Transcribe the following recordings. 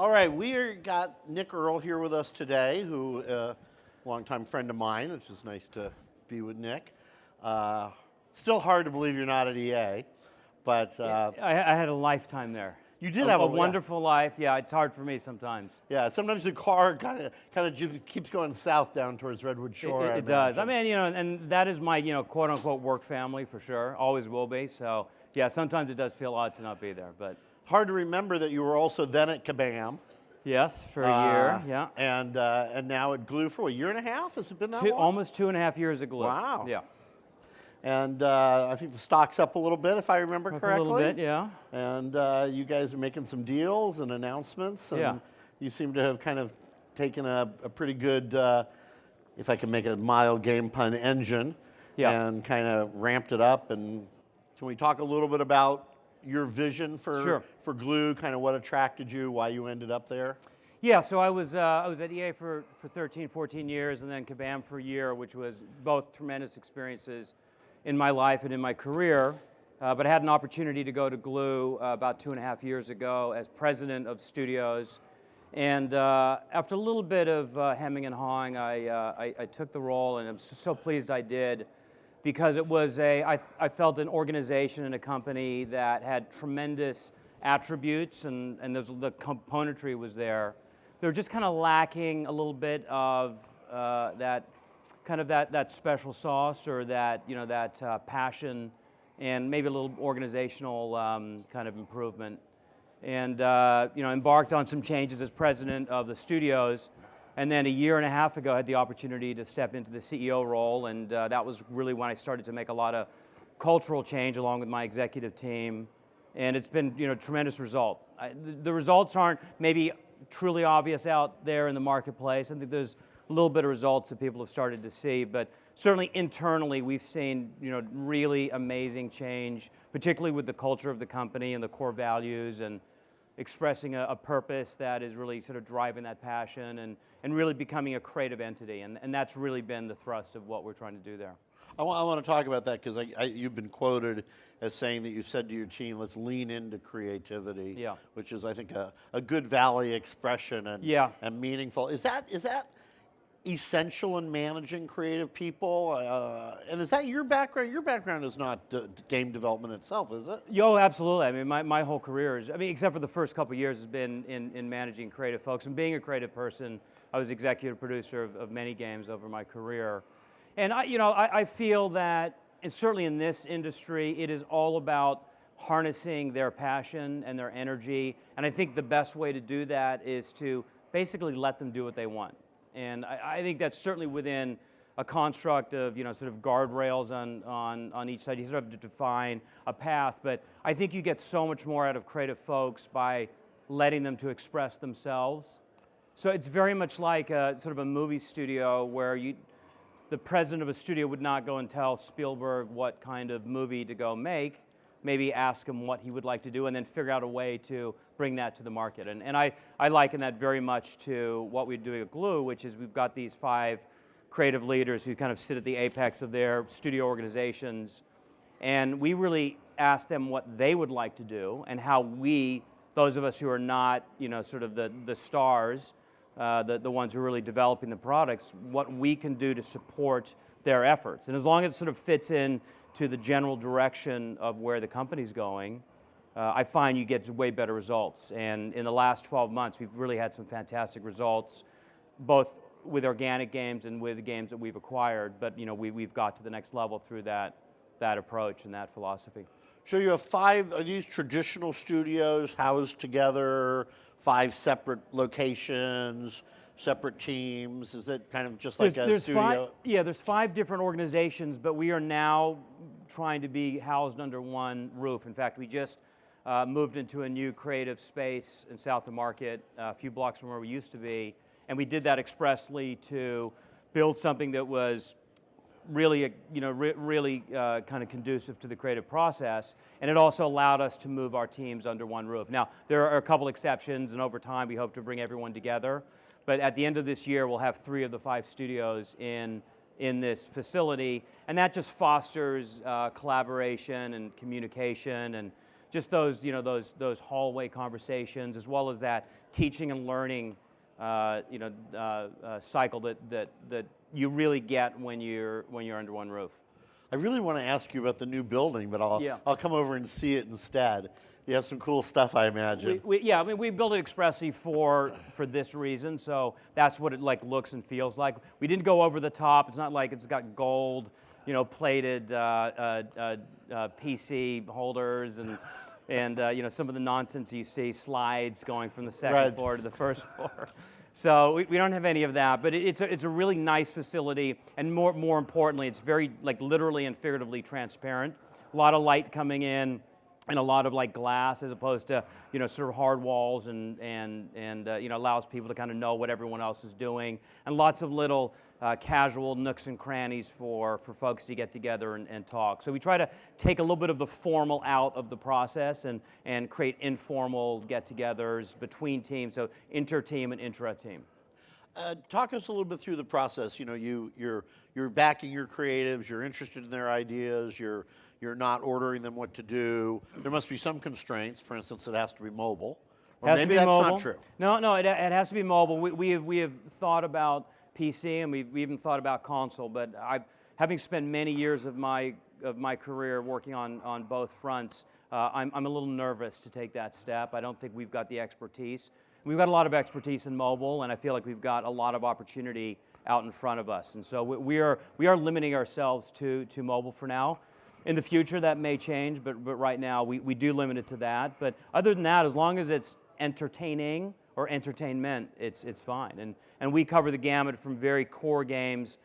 All right, got Nick Earl here with us today, who longtime friend of mine, which is nice to be with Nick. Still hard to believe you're not at EA, but I had a lifetime there. You did have a wonderful life. Yeah, it's hard for me sometimes. Yeah, sometimes the car kind of keeps going south down towards Redwood Shore. It does. I mean, and that is my quote unquote work family for sure. Always will be. So yeah, sometimes it does feel odd to not be there, but hard to remember that you were also then at Kabam. Yes, for a year. Yeah. And now at Glue for a year and a half. Has it been that long? Almost 2.5 years at Glue. Wow. Yeah. And I think the stock's up a little bit, if I remember correctly. A little bit, yeah. And you guys are making some deals and announcements, and you seem to have kind of taken a pretty good, if I can make a mild game pun, engine, and kind of ramped it up. And can we talk a little bit about your vision for Glue, kind of what attracted you, why you ended up there? Yeah, so I was at EA for 13, 14 years, and then Kabam for a year, which was both tremendous experiences in my life and in my career, but I had an opportunity to go to Glue about 2.5 years ago as president of studios. And after a little bit of hemming and hawing, I took the role, and I'm so pleased I did, because it was I felt an organization and a company that had tremendous attributes, and the componentry was there. They were just kind of lacking a little bit of that special sauce, or that passion, and maybe a little organizational kind of improvement. And embarked on some changes as president of the studios. And then a year and a half ago, I had the opportunity to step into the CEO role, and that was really when I started to make a lot of cultural change along with my executive team. And it's been tremendous result. The results aren't maybe truly obvious out there in the marketplace. I think there's a little bit of results that people have started to see, but certainly internally we've seen really amazing change, particularly with the culture of the company and the core values, and expressing a purpose that is really sort of driving that passion, and really becoming a creative entity, and that's really been the thrust of what we're trying to do there. I want to talk about that, because you've been quoted as saying that you said to your team, let's lean into creativity, which is, I think, a good Valley expression and meaningful. Is that essential in managing creative people? And is that your background? Your background is not game development itself, is it? Yo, absolutely. I mean, my whole career is, except for the first couple of years, has been in managing creative folks. And being a creative person, I was executive producer of many games over my career. And I feel that, and certainly in this industry, it is all about harnessing their passion and their energy. And I think the best way to do that is to basically let them do what they want. And I think that's certainly within a construct of sort of guardrails on each side. You sort of have to define a path, but I think you get so much more out of creative folks by letting them to express themselves. So it's very much like sort of a movie studio where the president of a studio would not go and tell Spielberg what kind of movie to go make, maybe ask him what he would like to do, and then figure out a way to bring that to the market. And I liken that very much to what we're doing at Glue, which is we've got these 5 creative leaders who kind of sit at the apex of their studio organizations, and we really ask them what they would like to do, and how we, those of us who are not sort of the stars, the ones who are really developing the products, what we can do to support their efforts. And as long as it sort of fits in to the general direction of where the company's going, I find you get way better results. And in the last 12 months, we've really had some fantastic results, both with organic games and with the games that we've acquired. But we've got to the next level through that approach and that philosophy. So you have 5, are these traditional studios housed together, 5 separate locations, separate teams? Is it kind of just like a studio? There's 5 different organizations, but we are now trying to be housed under one roof. In fact, we just moved into a new creative space in South of Market, a few blocks from where we used to be, and we did that expressly to build something that was really, really kind of conducive to the creative process, and it also allowed us to move our teams under one roof. Now, there are a couple exceptions, and over time we hope to bring everyone together, but at the end of this year we'll have 3 of the 5 studios in this facility, and that just fosters collaboration and communication, and just those, those hallway conversations, as well as that teaching and learning, cycle that you really get when you're under one roof. I really want to ask you about the new building, but I'll come over and see it instead. You have some cool stuff, I imagine. Yeah, I mean, we built it expressly for this reason, so that's what it looks and feels like. We didn't go over the top. It's not like it's got gold, plated PC holders and some of the nonsense you see, slides going from the second floor to the first floor. So we don't have any of that, but it's a really nice facility, and more importantly, it's very literally and figuratively transparent. A lot of light coming in, and a lot of glass as opposed to sort of hard walls, and allows people to kind of know what everyone else is doing, and lots of little casual nooks and crannies for folks to get together and talk. So we try to take a little bit of the formal out of the process and create informal get-togethers between teams, so inter-team and intra-team. Talk us a little bit through the process. You're backing your creatives, you're interested in their ideas, you're not ordering them what to do. There must be some constraints. For instance, it has to be mobile. Or maybe that's not true. No, it has to be mobile. We have thought about PC, and we even thought about console, but having spent many years of my career working on both fronts, I'm a little nervous to take that step. I don't think we've got the expertise. We've got a lot of expertise in mobile, and I feel like we've got a lot of opportunity out in front of us. And so we are limiting ourselves to mobile for now. In the future, that may change, but right now we do limit it to that. But other than that, as long as it's entertaining or entertainment, it's fine. And we cover the gamut from very core games,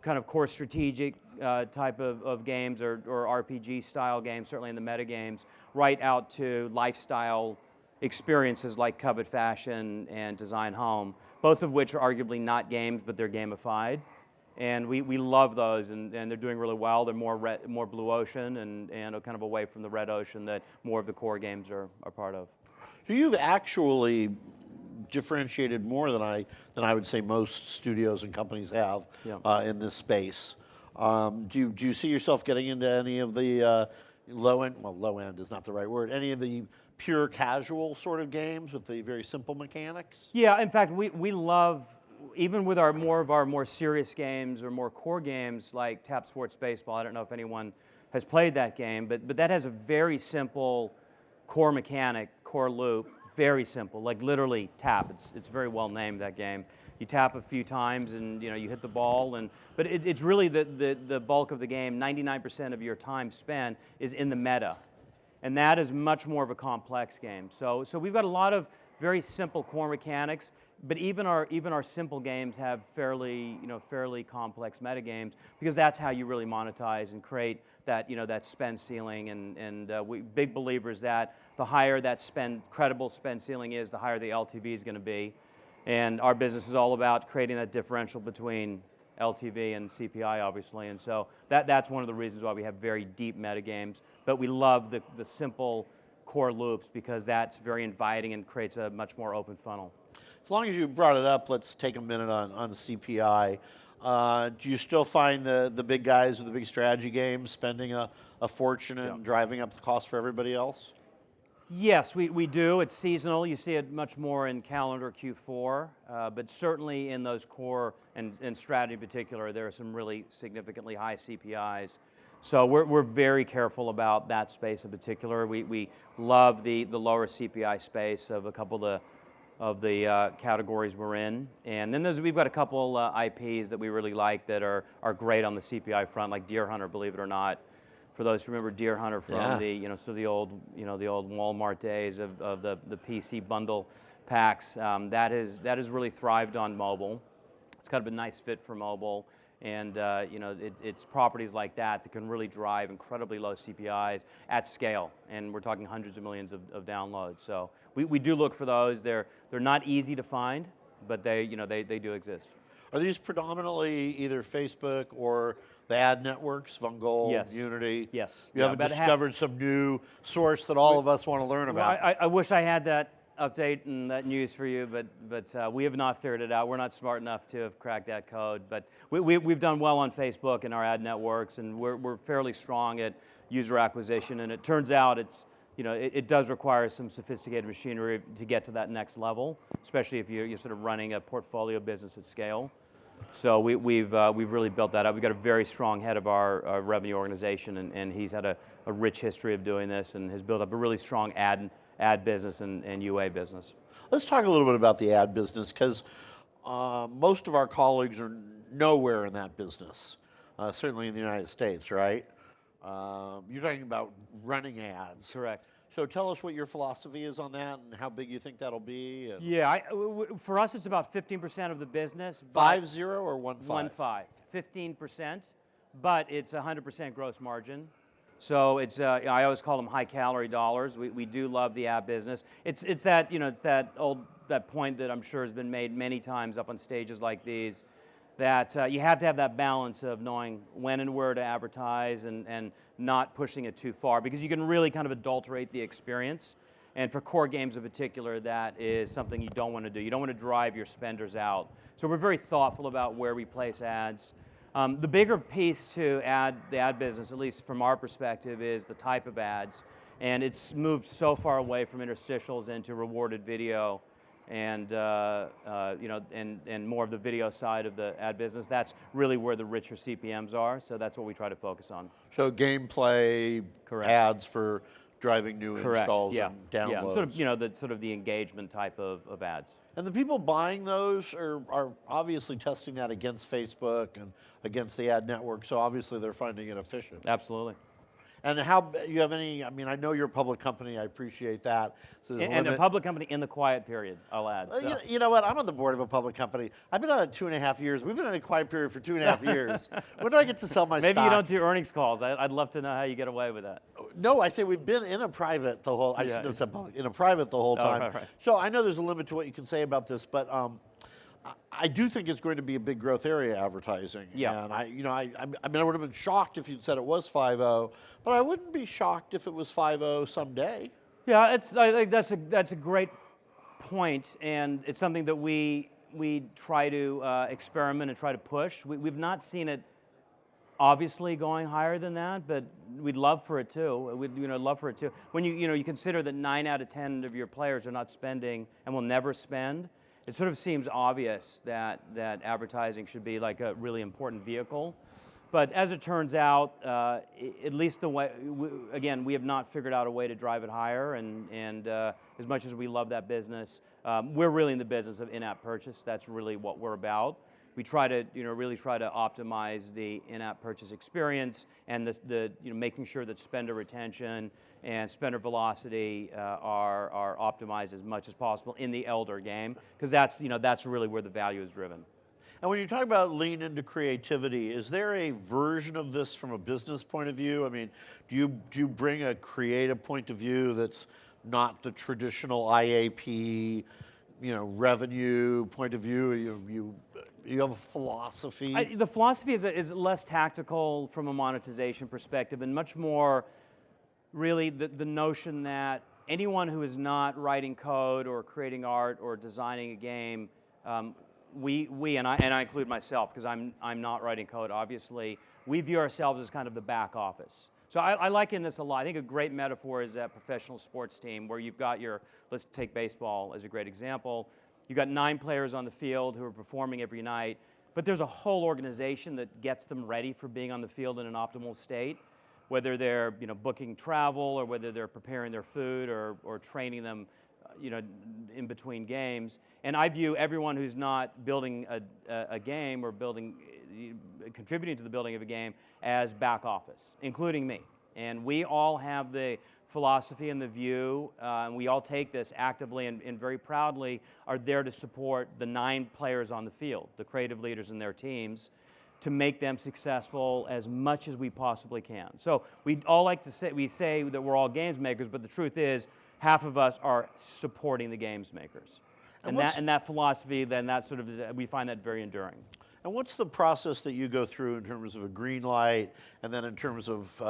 kind of core strategic type of games, or RPG style games, certainly in the meta games, right out to lifestyle experiences like Covet Fashion and Design Home, both of which are arguably not games, but they're gamified. And we love those, and they're doing really well. They're more blue ocean and kind of away from the red ocean that more of the core games are part of. So you've actually differentiated more than I would say most studios and companies have in this space. Do you see yourself getting into any of the low end is not the right word, any of the pure casual sort of games with the very simple mechanics? Yeah, in fact, we love, even with more of our more serious games or more core games like Tap Sports Baseball. I don't know if anyone has played that game, but that has a very simple core mechanic, core loop, very simple, literally tap. It's very well named, that game. You tap a few times and you hit the ball, but it's really the bulk of the game. 99% of your time spent is in the meta, and that is much more of a complex game. So we've got a lot of very simple core mechanics, but even our simple games have fairly complex meta games, because that's how you really monetize and create that spend ceiling. And we big believers that the higher that credible spend ceiling is, the higher the LTV is going to be. And our business is all about creating that differential between LTV and CPI, obviously. And so that's one of the reasons why we have very deep meta games. But we love the simple core loops, because that's very inviting and creates a much more open funnel. As long as you brought it up, let's take a minute on CPI. Do you still find the big guys with the big strategy games spending a fortune and driving up the cost for everybody else? Yes, we do. It's seasonal. You see it much more in calendar Q4, but certainly in those core and strategy in particular, there are some really significantly high CPIs. So we're very careful about that space in particular. We love the lower CPI space of a couple of the categories we're in. And then we've got a couple IPs that we really like that are great on the CPI front, like Deer Hunter, believe it or not. For those who remember Deer Hunter from the old Walmart days of the PC bundle packs, that has really thrived on mobile. It's kind of a nice fit for mobile, and it's properties like that can really drive incredibly low CPIs at scale, and we're talking hundreds of millions of downloads. So we do look for those. They're not easy to find, but they do exist. Are these predominantly either Facebook or the ad networks, Vungol, Unity? Yes. You haven't discovered some new source that all of us want to learn about? Well, I wish I had that update and that news for you, but we have not figured it out. We're not smart enough to have cracked that code. But we've done well on Facebook and our ad networks, and we're fairly strong at user acquisition. And it turns out it's it does require some sophisticated machinery to get to that next level, especially if you're sort of running a portfolio business at scale. So we've really built that up. We've got a very strong head of our revenue organization, and he's had a rich history of doing this and has built up a really strong ad business and UA business. Let's talk a little bit about the ad business, because most of our colleagues are nowhere in that business, certainly in the United States, right? You're talking about running ads. Correct. So tell us what your philosophy is on that and how big you think that'll be. Yeah, for us it's about 15% of the business. 50 or 15? 15%, but it's 100% gross margin. So it's I always call them high calorie dollars. We do love the ad business. It's that that point that I'm sure has been made many times up on stages like these, that you have to have that balance of knowing when and where to advertise and not pushing it too far, because you can really kind of adulterate the experience. And for core games in particular, that is something you don't want to do. You don't want to drive your spenders out. So we're very thoughtful about where we place ads. The bigger piece to the ad business, at least from our perspective, is the type of ads. And it's moved so far away from interstitials into rewarded video and and more of the video side of the ad business. That's really where the richer CPMs are, so that's what we try to focus on. So gameplay, correct, ads for driving new correct, installs yeah, and downloads. Yeah, sort of the engagement type of ads. And the people buying those are obviously testing that against Facebook and against the ad network, so obviously they're finding it efficient. Absolutely. And how, you have any, I mean, I know you're a public company, I appreciate that. So and a public company in the quiet period, I'll add. So. You know what, I'm on the board of a public company. I've been on it 2.5 years. We've been in a quiet period for 2.5 years. When do I get to sell my stock? Maybe you don't do earnings calls. I'd love to know how you get away with that. No, I say we've been in a private the whole, I shouldn't have said public, in a private the whole time. Right. So I know there's a limit to what you can say about this, but I do think it's going to be a big growth area, advertising. Yeah. And I would have been shocked if you'd said it was 5.0, but I wouldn't be shocked if it was 5.0 someday. Yeah, I think that's a great point, and it's something that we try to experiment and try to push. We've not seen it obviously going higher than that, but we'd love for it to. We'd love for it to. When you consider that 9 out of 10 of your players are not spending and will never spend, it sort of seems obvious that advertising should be like a really important vehicle. But as it turns out, at least the way, again, we have not figured out a way to drive it higher, and as much as we love that business, we're really in the business of in-app purchase. That's really what we're about. We try to, really try to optimize the in-app purchase experience and the making sure that spender retention and spender velocity are optimized as much as possible in the elder game, because that's really where the value is driven. And when you talk about lean into creativity, is there a version of this from a business point of view? I mean, do you bring a creative point of view that's not the traditional IAP, revenue point of view? You have a philosophy? The philosophy is less tactical from a monetization perspective, and much more really the notion that anyone who is not writing code or creating art or designing a game, we and I include myself, because I'm not writing code, obviously, we view ourselves as kind of the back office. So I liken this a lot. I think a great metaphor is that professional sports team where you've got let's take baseball as a great example. You've got 9 players on the field who are performing every night, but there's a whole organization that gets them ready for being on the field in an optimal state, whether they're booking travel or whether they're preparing their food or training them in between games. And I view everyone who's not building a game or contributing to the building of a game as back office, including me. And we all have the philosophy and the view, and we all take this actively and very proudly are there to support the 9 players on the field, the creative leaders in their teams, to make them successful as much as we possibly can. So we all like to say that we're all games makers, but the truth is half of us are supporting the games makers. And that philosophy, then we find that very enduring. And what's the process that you go through in terms of a green light, and then in terms of,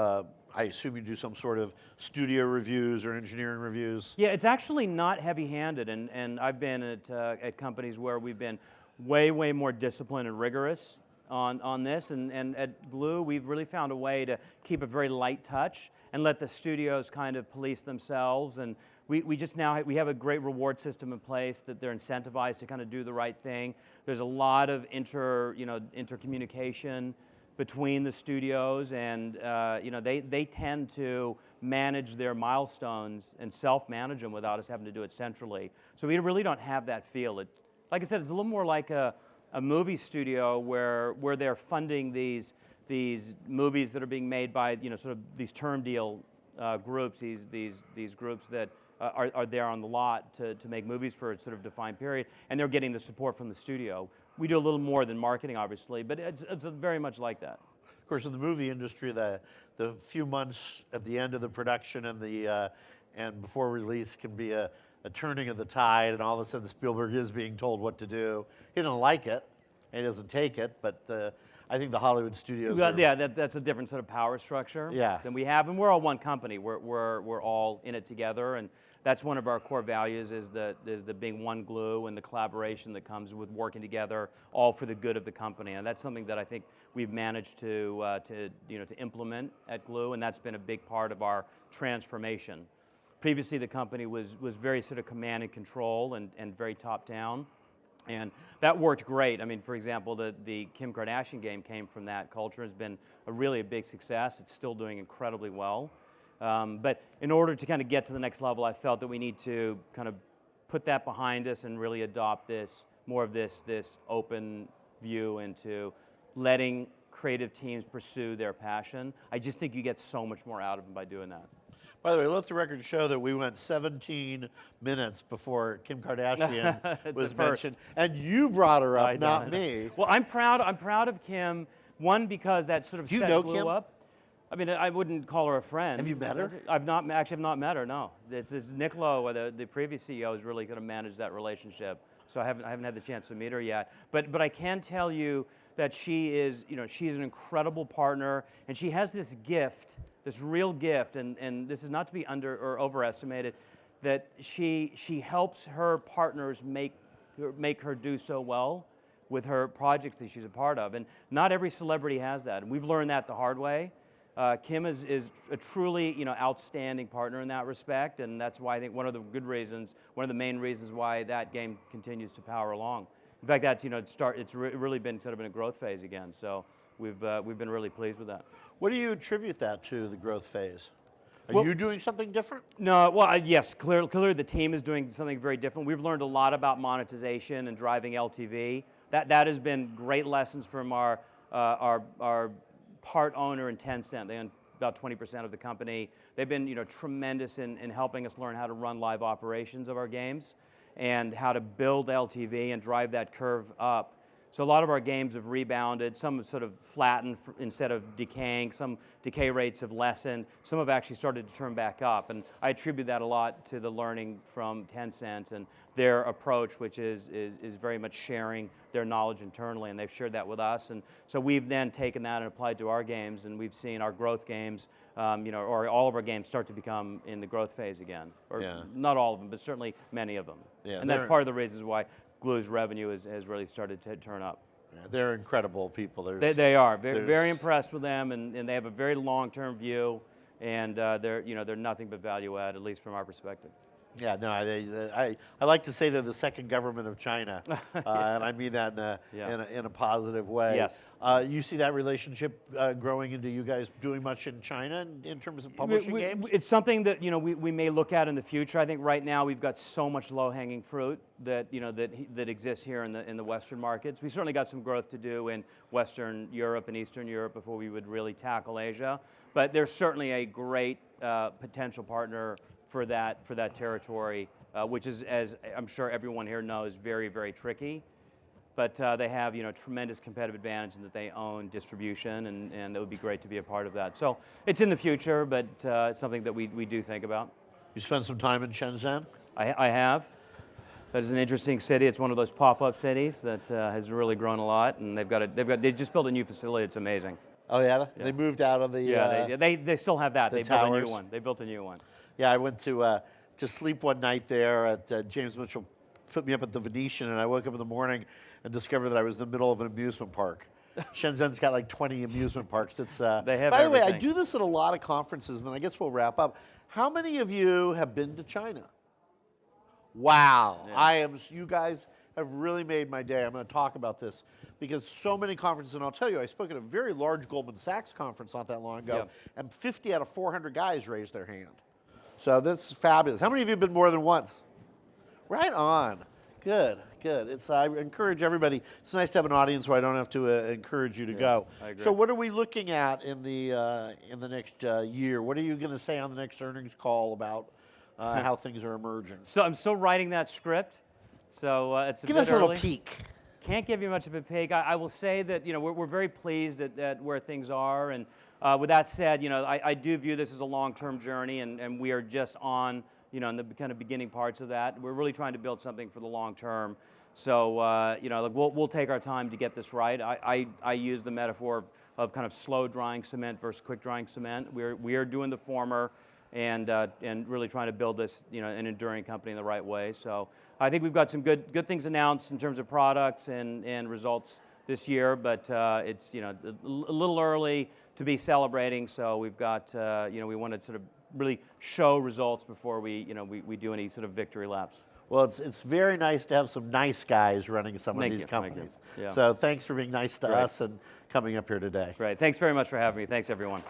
I assume you do some sort of studio reviews or engineering reviews? Yeah, it's actually not heavy-handed, and I've been at companies where we've been way more disciplined and rigorous. on this, and at Glue, we've really found a way to keep a very light touch and let the studios kind of police themselves. And we just now we have a great reward system in place that they're incentivized to kind of do the right thing. There's a lot of intercommunication between the studios, and they tend to manage their milestones and self-manage them without us having to do it centrally. So we really don't have that feel. Like I said, it's a little more like a movie studio where they're funding these movies that are being made by sort of these term deal groups, these groups that are there on the lot to make movies for a sort of defined period, and they're getting the support from the studio. We do a little more than marketing, obviously, but it's very much like that. Of course, in the movie industry, the few months at the end of the production and before release can be a turning of the tide, and all of a sudden Spielberg is being told what to do. He doesn't like it, and he doesn't take it, but I think the Hollywood studios that's a different sort of power structure than we have, and we're all one company. We're all in it together, and that's one of our core values is the being one glue and the collaboration that comes with working together, all for the good of the company. And that's something that I think we've managed to implement at Glue, and that's been a big part of our transformation. Previously, the company was very sort of command and control and very top down. And that worked great. I mean, for example, the Kim Kardashian game came from that culture. Has been a big success. It's still doing incredibly well. But in order to kind of get to the next level, I felt that we need to kind of put that behind us and really adopt more of this open view into letting creative teams pursue their passion. I just think you get so much more out of them by doing that. By the way, let the record show that we went 17 minutes before Kim Kardashian was mentioned, and you brought her up, not me. Well, I'm proud of Kim. One, because that sort of set Glue Kim up. I mean, I wouldn't call her a friend. Have you met her? I've not met her. No, it's Nick Earl, the previous CEO, has really kind of managed that relationship. So I haven't had the chance to meet her yet. But I can tell you that she's an incredible partner, and she has this gift, this real gift, and this is not to be under or overestimated, that she helps her partners make her do so well with her projects that she's a part of. And not every celebrity has that, and we've learned that the hard way. Kim is a truly outstanding partner in that respect, and that's why I think one of the main reasons why that game continues to power along. In fact, that's it's really been sort of in a growth phase again. So we've been really pleased with that. What do you attribute that to, the growth phase? Are you doing something different? No, well, yes, clearly the team is doing something very different. We've learned a lot about monetization and driving LTV. That has been great lessons from our part owner in Tencent. They own about 20% of the company. They've been tremendous in helping us learn how to run live operations of our games and how to build LTV and drive that curve up. So a lot of our games have rebounded. Some have sort of flattened instead of decaying. Some decay rates have lessened. Some have actually started to turn back up. And I attribute that a lot to the learning from Tencent and their approach, which is very much sharing their knowledge internally. And they've shared that with us. And so we've then taken that and applied to our games. And we've seen our growth games, or all of our games start to become in the growth phase again. Or not all of them, but certainly many of them. Yeah, and that's part of the reasons why Glue's revenue has really started to turn up. Yeah, they're incredible people. They are very impressed with them, and they have a very long-term view, and they're nothing but value add, at least from our perspective. Yeah, no, I like to say they're the second government of China, and I mean that in a positive way. Yes. You see that relationship growing into you guys doing much in China in terms of publishing games? It's something that we may look at in the future. I think right now we've got so much low-hanging fruit that that exists here in the Western markets. We certainly got some growth to do in Western Europe and Eastern Europe before we would really tackle Asia. But there's certainly a great potential partner for that territory, which is, as I'm sure everyone here knows, very, very tricky. But they have tremendous competitive advantage in that they own distribution, and it would be great to be a part of that. So it's in the future, but it's something that we do think about. You spent some time in Shenzhen? I have. That is an interesting city. It's one of those pop-up cities that has really grown a lot, and they just built a new facility. It's amazing. Oh yeah, they moved out of the they still have that. They towers. Built a new one. They built a new one. Yeah, I went to sleep one night there at James Mitchell put me up at the Venetian, and I woke up in the morning and discovered that I was in the middle of an amusement park. Shenzhen's got like 20 amusement parks. It's they have by the way, I everything. do this at a lot of conferences, and then I guess we'll wrap up. How many of you have been to China? Wow, Yeah. you guys have really made my day. I'm going to talk about this because so many conferences, and I'll tell you, I spoke at a very large Goldman Sachs conference not that long ago, and 50 out of 400 guys raised their hand. So this is fabulous. How many of you have been more than once? Right on. Good, good. I encourage everybody. It's nice to have an audience where I don't have to encourage you to go. I agree. So what are we looking at in the next year? What are you going to say on the next earnings call about how things are emerging? So I'm still writing that script. So it's a Give bit us a little early. peek. Can't give you much of a peek. I will say that we're very pleased at where things are, and with that said, I do view this as a long-term journey, and we are just on in the kind of beginning parts of that. We're really trying to build something for the long term. So we'll take our time to get this right. I use the metaphor of kind of slow drying cement versus quick drying cement. We are doing the former, and really trying to build this an enduring company in the right way. So I think we've got some good things announced in terms of products and results this year, but it's a little early to be celebrating. So we've got we want to sort of really show results before we do any sort of victory laps. Well, it's very nice to have some nice guys running some of these companies. Yeah. So thanks for being nice to us and coming up here today. Great. Thanks very much for having me. Thanks, everyone.